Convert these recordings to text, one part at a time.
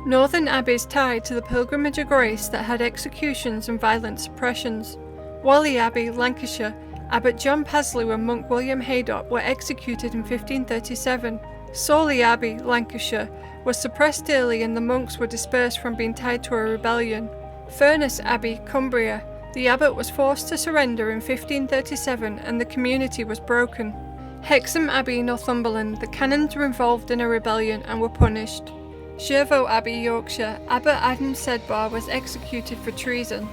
Northern abbeys tied to the Pilgrimage of Grace that had executions and violent suppressions. Whalley Abbey, Lancashire, Abbot John Pasley and monk William Haydock were executed in 1537. Sawley Abbey, Lancashire, was suppressed early and the monks were dispersed from being tied to a rebellion. Furness Abbey, Cumbria, the abbot was forced to surrender in 1537 and the community was broken. Hexham Abbey, Northumberland, the canons were involved in a rebellion and were punished. Chervaux Abbey, Yorkshire, Abbot Adam Sedbar was executed for treason.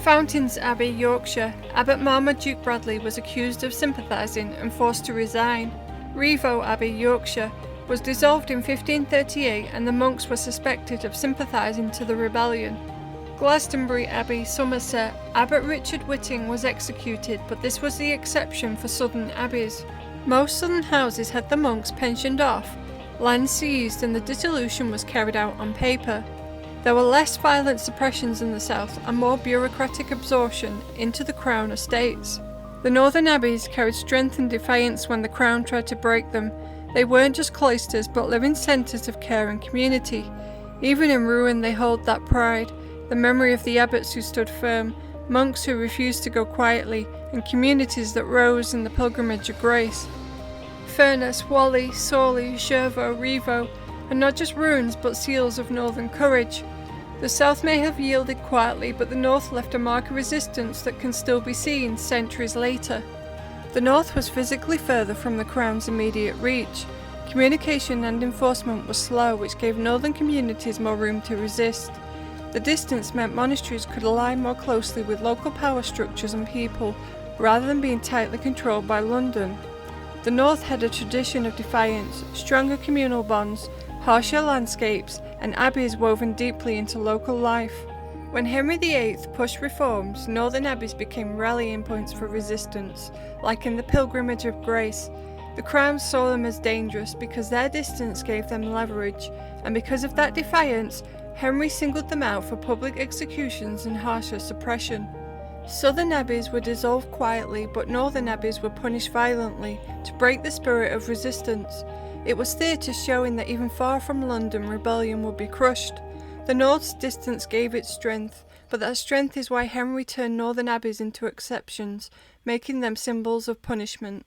Fountains Abbey, Yorkshire, Abbot Marmaduke Bradley was accused of sympathising and forced to resign. Rievaulx Abbey, Yorkshire, was dissolved in 1538 and the monks were suspected of sympathising to the rebellion. Glastonbury Abbey, Somerset, Abbot Richard Whiting was executed, but this was the exception for southern abbeys. Most southern houses had the monks pensioned off, land seized, and the dissolution was carried out on paper. There were less violent suppressions in the south and more bureaucratic absorption into the crown estates. The northern abbeys carried strength and defiance when the crown tried to break them. They weren't just cloisters but living centres of care and community. Even in ruin they hold that pride, the memory of the abbots who stood firm, monks who refused to go quietly, and communities that rose in the pilgrimage of grace. Furness, Whalley, Sawley, Chervaux, Rievaulx are not just ruins but seals of northern courage. The south may have yielded quietly, but the north left a mark of resistance that can still be seen centuries later. The north was physically further from the crown's immediate reach. Communication and enforcement was slow, which gave northern communities more room to resist. The distance meant monasteries could align more closely with local power structures and people, rather than being tightly controlled by London. The north had a tradition of defiance, stronger communal bonds, harsher landscapes, and abbeys woven deeply into local life. When Henry VIII pushed reforms, northern abbeys became rallying points for resistance, like in the Pilgrimage of Grace. The crown saw them as dangerous because their distance gave them leverage, and because of that defiance, Henry singled them out for public executions and harsher suppression. Southern abbeys were dissolved quietly, but northern abbeys were punished violently to break the spirit of resistance. It was theatre showing that even far from London, rebellion would be crushed. The north's distance gave it strength, but that strength is why Henry turned northern abbeys into exceptions, making them symbols of punishment.